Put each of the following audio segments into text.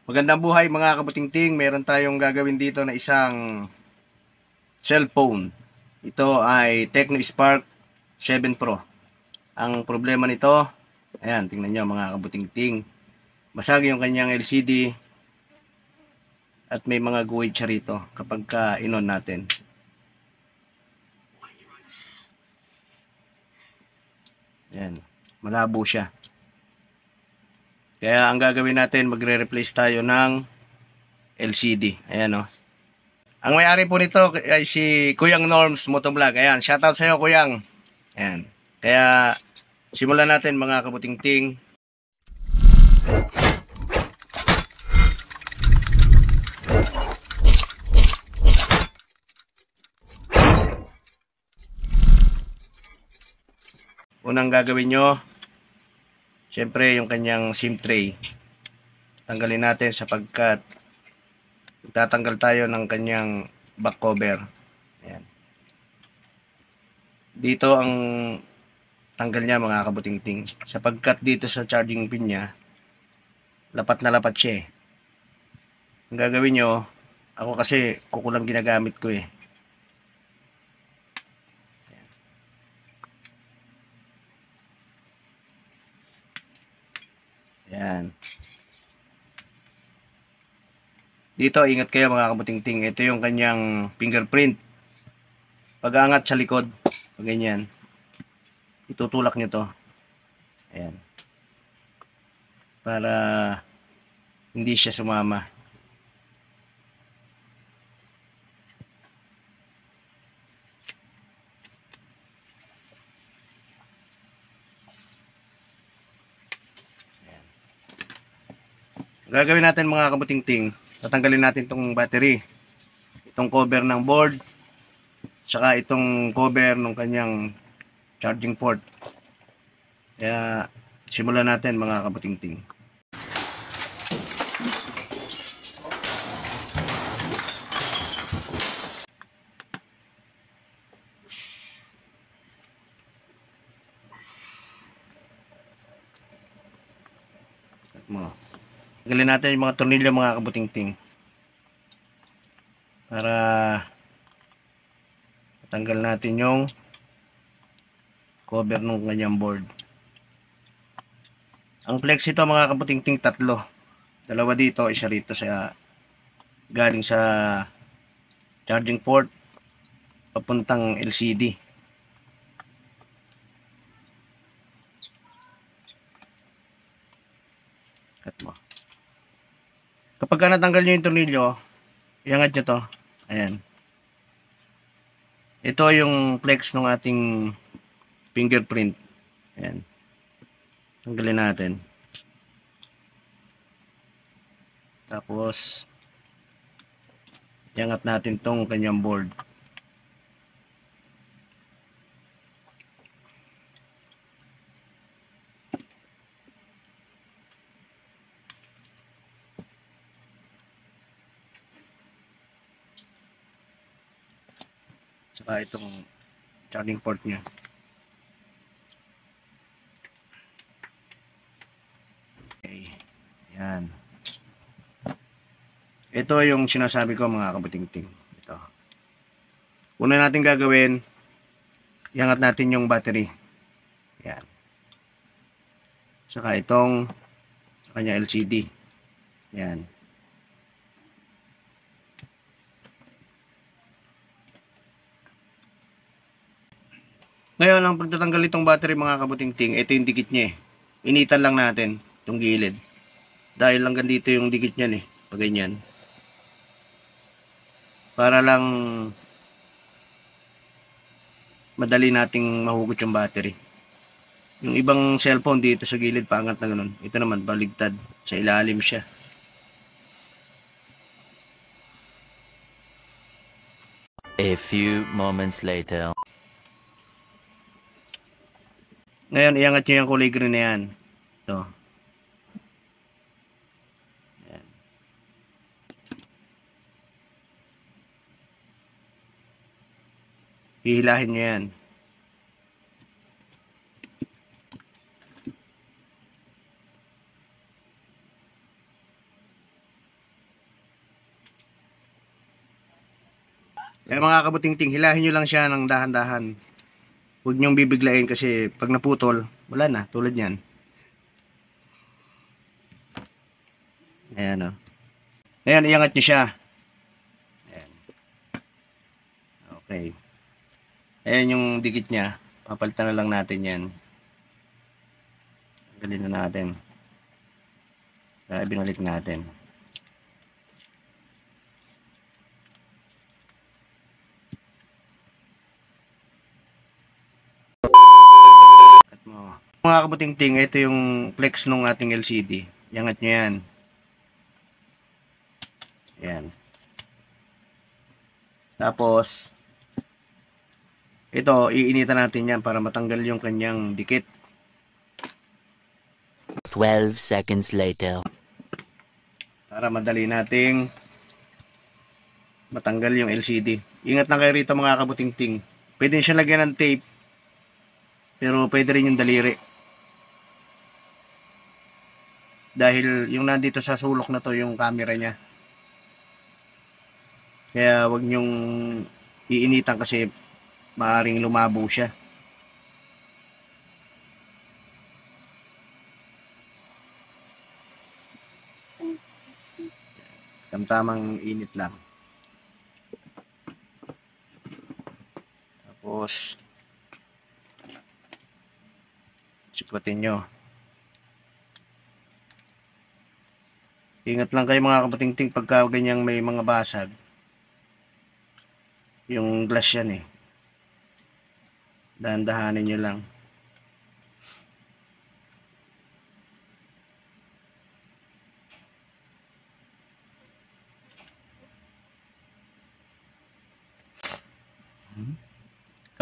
Magandang buhay mga kabutingting. Meron tayong gagawin dito na isang cellphone. Ito ay Tecno Spark 7 Pro. Ang problema nito, ayan, tingnan nyo mga kabutingting. Basag yung kanyang LCD at may mga guhit siya rito kapag in-on natin. Ayan, malabo siya. Kaya ang gagawin natin, magre-replace tayo ng LCD. Ayan o. Ang may-ari po nito ay si Kuyang Norms Motovlog. Ayan, shoutout sa iyo Kuyang. Ayan. Kaya simulan natin mga kabutingting. Unang gagawin nyo, syempre yung kanyang SIM tray. Tanggalin natin sapagkat tatanggal tayo ng kanyang back cover. Ayan. Dito ang tanggal niya mga kabutingting. Sapagkat dito sa charging pin niya, lapat na lapat siya eh. Ang gagawin nyo, ako kasi kukulang ginagamit ko eh. Ayan. Dito, ingat kayo mga kabutingting. Ito yung kanyang fingerprint. Pag-aangat sa likod, pag ganyan, itutulak nyo to. Ayan. Para hindi siya sumama. Ayan. Gagawin natin mga kabutingting, tatanggalin natin itong battery, itong cover ng board, saka itong cover ng kanyang charging port. Kaya simulan natin mga kabutingting. Tanggalin natin yung mga tornilyo mga kabutingting para tanggal natin yung cover ng kanyang board. Ang flex ito mga kabutingting tatlo. Dalawa dito, isa rito sa galing sa charging port papuntang LCD. Cut mo. Kapag natanggal nyo yung tornilyo, iangat nyo to. Ayan. Ito yung flex ng ating fingerprint. Ayan. Tanggalin natin. Tapos iangat natin tong kanyang board. Saka itong charging port niya. Okay. Yan. Ito yung sinasabi ko mga kabutingting. Ito. Una natin gagawin, iangat natin yung battery. Yan. Saka itong sa kanya LCD. Yan. Ngayon, ang pagtatanggal itong battery mga kabutingting, ito yung dikit niya eh. Initan lang natin itong gilid. Dahil hanggang dito yung dikit niyan eh. Pag ganyan. Para lang madali nating mahugot yung battery. Yung ibang cellphone dito sa gilid, paangat na ganun. Ito naman, baligtad. Sa ilalim siya. A few moments later. Ngayon, iangat nyo yung kulay green na yan. Ito. Ayan. Hihilahin nyo yan. Kaya mga kabutingting, hilahin nyo lang siya ng dahan-dahan. Huwag nyong bibiglain kasi pag naputol, wala na, tulad yan. Ayan o. Ayan, iangat nyo siya. Ayan. Okay. Ayan yung dikit niya. Papalitan na lang natin yan. Tanggalin na natin. Kaya binalik natin. At mga kabutingting, ito yung flex ng ating LCD. Iangat nyo yan. Ayan. Tapos, ito, iinitan natin yan para matanggal yung kanyang dikit. 12 seconds later. Para madali nating matanggal yung LCD. Ingat lang kayo rito mga kabutingting. Pwede siya lagyan ng tape. Pero pwede rin yung daliri. Dahil yung nandito sa sulok na to yung camera niya. Kaya wag nyong iinitan kasi maaring lumabo siya. Tamtamang init lang. Tapos sikutin nyo. Ingat lang kayo mga kabutingting pagka ganyang may mga basag. Yung glass yan eh. Dahan-dahanin nyo lang.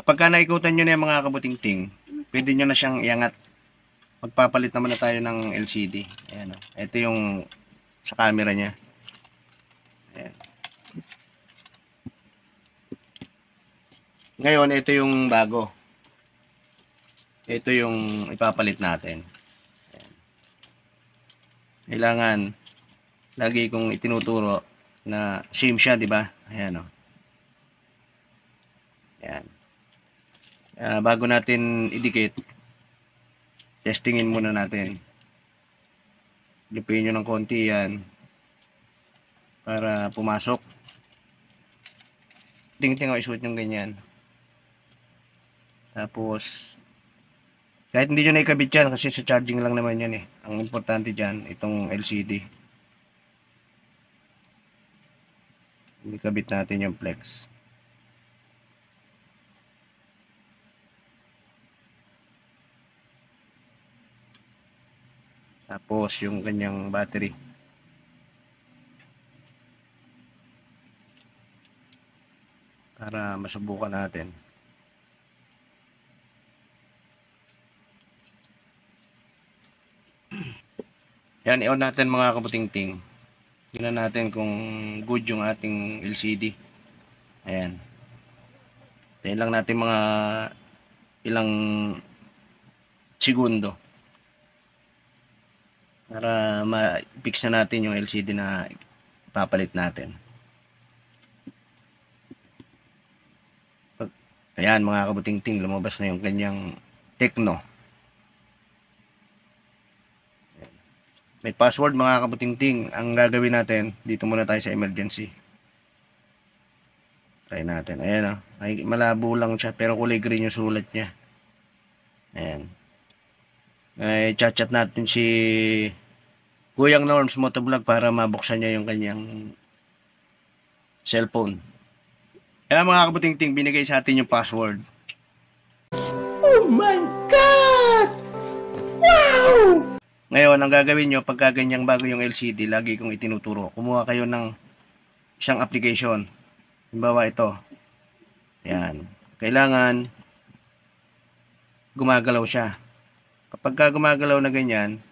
Kapag ka naikutan nyo na yung mga kabutingting, pwede nyo na siyang iangat. Magpapalit naman na tayo ng LCD. Ayan o. Ito yung sa camera niya. Ayan. Ngayon, ito yung bago. Ito yung ipapalit natin. Ayan. Kailangan lagi kong itinuturo na same siya, di ba? Ayan o. Ayan. Bago natin idikit, testingin muna natin. Lipin nyo ng konti yan para pumasok. Tingting o isuot yung ganyan. Tapos kahit hindi nyo na ikabit yan kasi sa charging lang naman yan eh. Ang importante dyan, itong LCD. Ikabit natin yung flex. Tapos yung kanyang battery. Para masubukan natin. Yan, i-on natin mga kabutingting. Tingnan natin kung good yung ating LCD. Ayan. Tayo lang natin mga ilang segundo. Para ma-fix na natin yung LCD na ipapalit natin. Ayan mga kabutingting, lumabas na yung kanyang Tecno. May password mga kabutingting. Ang gagawin natin, dito muna tayo sa emergency. Try natin. Ayan o. Ay, malabo lang siya pero kulay green yung sulat niya. Ayan. Ay, chat-chat natin si Kuyang Norms Motovlog para mabuksan niya yung kanyang cellphone. Kaya mga kabutingting, binigay sa atin yung password. Oh my God! Wow! Ngayon, ang gagawin nyo, pagka ganyang bago yung LCD, lagi kong itinuturo. Kumuha kayo ng isang application. Halimbawa ito. Yan. Kailangan gumagalaw siya. Kapag gumagalaw na ganyan,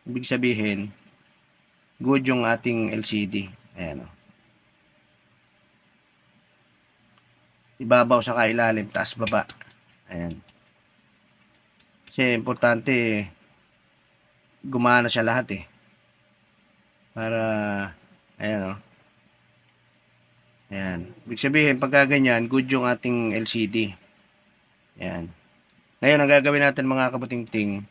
ibig sabihin, good yung ating LCD. Ayan o. Ibabaw sa kailalim, taas baba. Ayan. Kasi importante, gumana siya lahat eh. Para, ayan o. Ayan. Ibig sabihin, pagka ganyan, good yung ating LCD. Yan. Ngayon, ang gagawin natin mga kabutingting,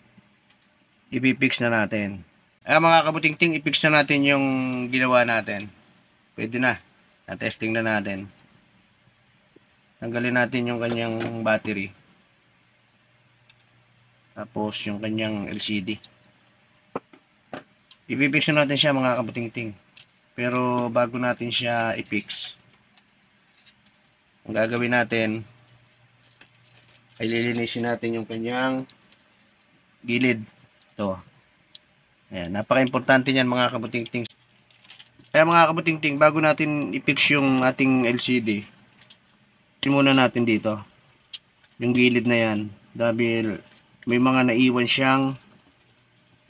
ipipix na natin. Mga kabutingting, ipix na natin yung ginawa natin. Pwede na. Na-testing na natin. Tanggalin natin yung kanyang battery. Tapos, yung kanyang LCD. Ipipix na natin siya mga kabutingting. Pero, bago natin siya ipix, ang gagawin natin ay lilinisin natin yung kanyang gilid. Ito. Ayan, napaka-importante niyan mga kabutingting. Kaya mga kabutingting, bago natin i-fix yung ating LCD, muna natin dito yung gilid na yan. Dahil may mga naiwan siyang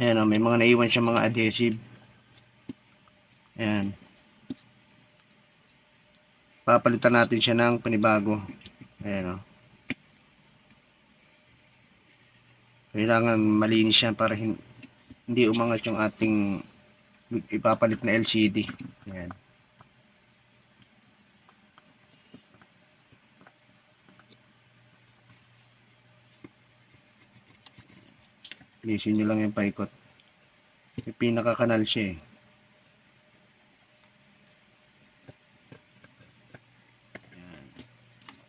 ayan, may mga naiwan siyang mga adhesive. Ayan. Papalitan natin siya ng panibago. Ayan o. Kailangan malinis yan para hindi umangat yung ating ipapalit na LCD. Ayan. Linisin nyo lang yung paikot. May pinaka-kanal siya eh.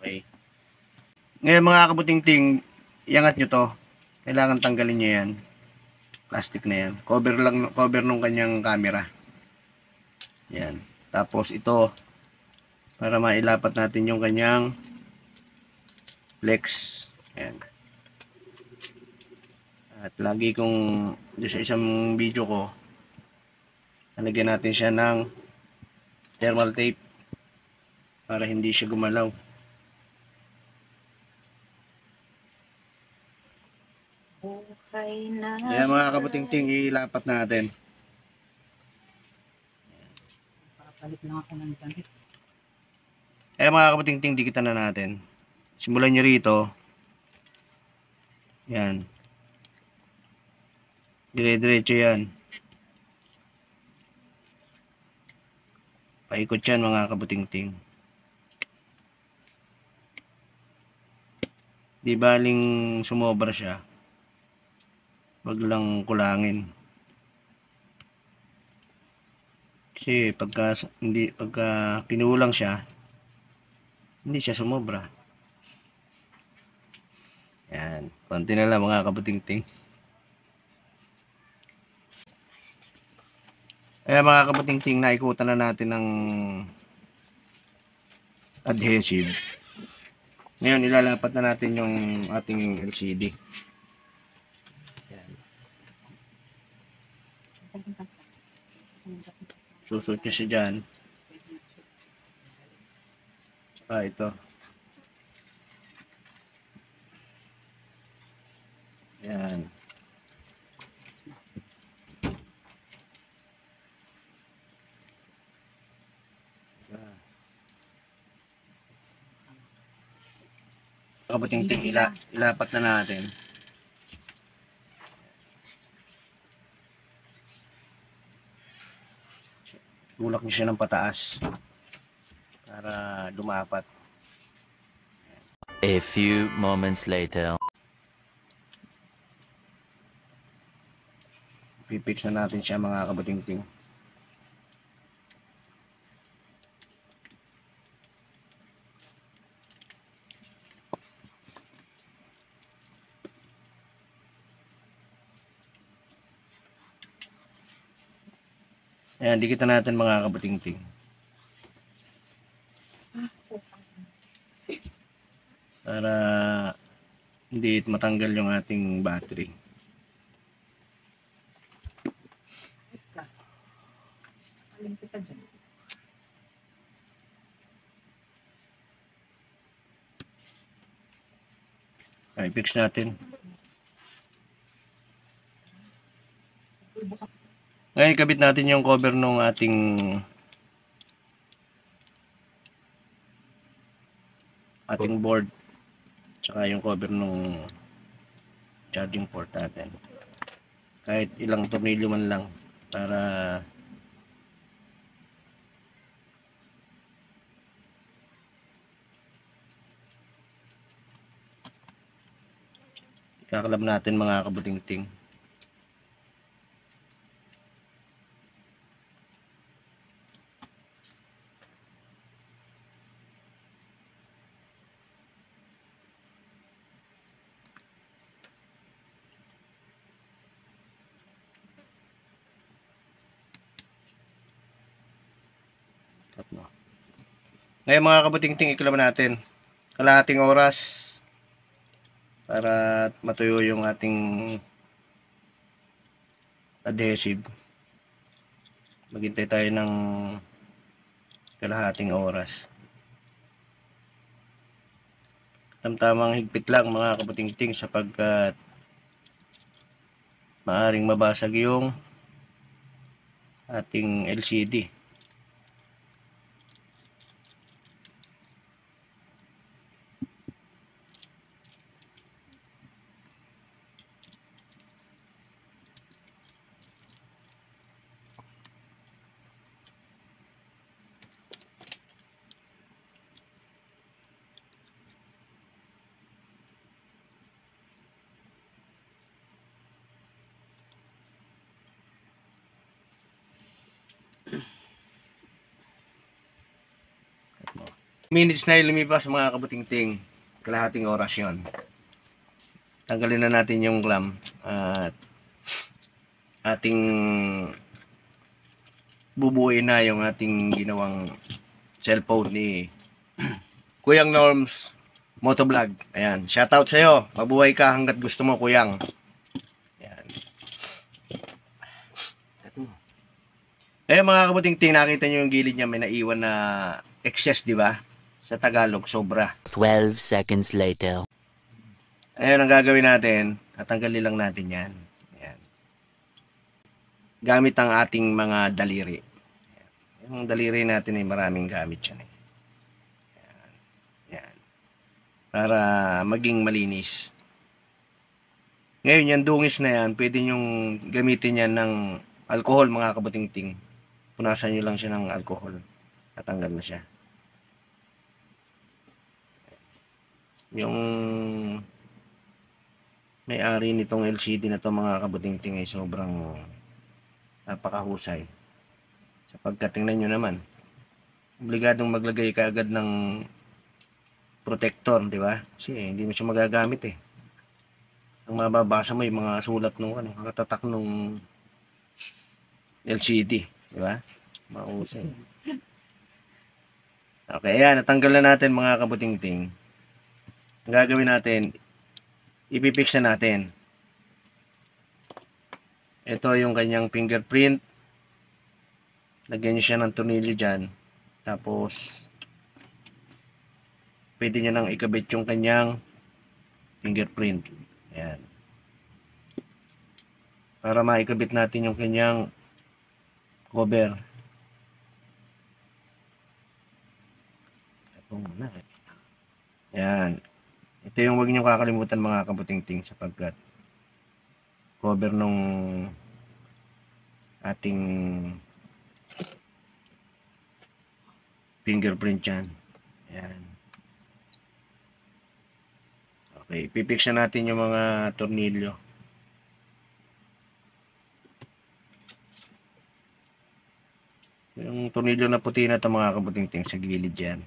Okay. Ngayon mga kabutingting, iangat nyo to. Kailangan tanggalin nyo yan. Plastic na yan. Cover nung kanyang camera. Yan. Tapos ito, para mailapat natin yung kanyang flex. Yan. At lagi kong sa isang video ko, nalagyan natin siya ng thermal tape para hindi siya gumalaw. Okay na. Kaya mga kabutingting, ilapat natin. Papalit lang ako ng gamit. Kaya mga kabutingting, dikitan na natin. Simulan nyo rito. Yan. Dire-diretso yan. Paikot yan mga kabutingting. Di baling sumobra siya. Wag lang kulangin. Kasi pagka kinulang siya, hindi siya sumobra. Yan, konti na lang mga kabutingting. Mga kabutingting, naikutan na natin ng adhesive. Ngayon ilalapat na natin yung ating LCD. Susot niya siya dyan. Tsaka ito. Yan. Kabutingting, ilapat na natin. Tulak niyo siya ng pataas para lumapat. A few moments later. Pipix na natin siya mga kabutingting. Ayan, dikitan natin mga kabutingting. Para hindi matanggal yung ating battery. Sakaling kita dyan. Okay, fix natin. Ngayon, kabit natin yung cover ng ating board. Tsaka yung cover ng charging port natin. Kahit ilang tornilyo man lang para Kakalab natin mga kabutingting. Ngayon mga kabutingting, iklab natin. Kalahating oras para matuyo yung ating adhesive. Maghintay tayo ng kalahating oras. Tamtamang higpit lang mga kabutingting sapagkat maaring mabasag yung ating LCD. Minutes na lumipas mga kabutingting, kalahating oras yun. Tanggalin na natin yung clamp at ating bubuuin na yung ating ginawang cellphone ni Kuyang Norms Motovlog. Ayan, shoutout sa'yo, mabuhay ka hanggat gusto mo, Kuyang. Ayan. Mga kabutingting, nakita nyo yung gilid niya, may naiwan na excess, di ba? Sa Tagalog, sobra. 12 seconds later. Ayun ang gagawin natin. Tatanggalin lang natin yan. Ayan. Gamit ang ating mga daliri. Ayan. Yung daliri natin ay maraming gamit yan. Ayan. Ayan. Para maging malinis. Ngayon, yan dungis na yan, pwede nyong gamitin yan ng alcohol mga kabutingting. Punasan nyo lang siya ng alcohol. Tatanggal na siya. Yung may-ari nitong LCD na to mga kabutingting ay sobrang napakahusay. Sapagkat tingnan nyo naman, obligadong maglagay ka agad ng protector, di ba? Kasi hindi mo siya magagamit eh. Ang mababasa mo yung mga sulat nung katatak nung LCD, di ba? Mahusay. Okay, ayan, natanggal na natin mga kabutingting. Ang gagawin natin, ipipix na natin. Ito yung kanyang fingerprint. Lagyan nyo siya ng tornilyo dyan. Tapos, pwede nyo nang ikabit yung kanyang fingerprint. Ayan. Para maikabit natin yung kanyang cover. Ito muna. Ayan. Ito yung huwag nyo kakalimutan mga kabutingting sapagkat cover nung ating fingerprint yan. Ayan. Okay, pipix na natin yung mga tornilyo. Yung tornilyo na puti na ito mga kabutingting sa gilid yan.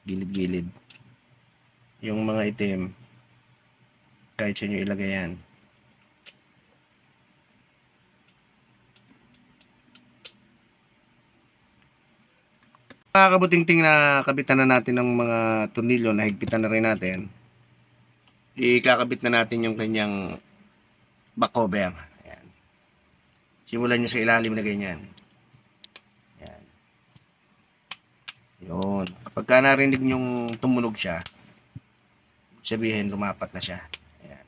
Gilid-gilid. Yung mga itim, kahit sa inyo ilagay yan. Mga kabutingting na kabitan na natin ng mga tornilyo, nahigpitan na rin natin. Ikakabit na natin yung kanyang back cover. Ayan. Simulan nyo sa ilalim na ganyan. Ayan. Yun. Kapag narinig nyong tumunog siya, sabihin lumapat na siya. Ayan.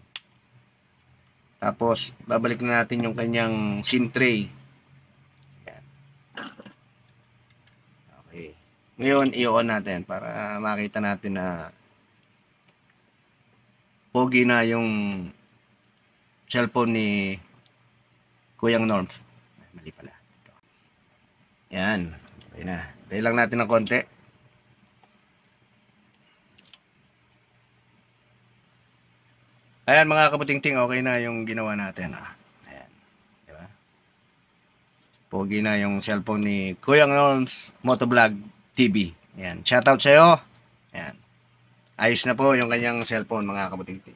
Tapos babalik na natin yung kanyang SIM tray. Ayan. Okay. Ngayon i-on natin para makita natin na pogi na yung cellphone ni Kuyang Norms. Mali pala. Ayan. Okay na. Tayo lang natin ng konti. Ayan mga kabuting-ting, okay na yung ginawa natin. Ayan. Diba? Pogi na yung cellphone ni Kuya Nons Motovlog TV. Ayan. Shoutout sa'yo. Ayan. Ayos na po yung kanyang cellphone mga kabuting-ting.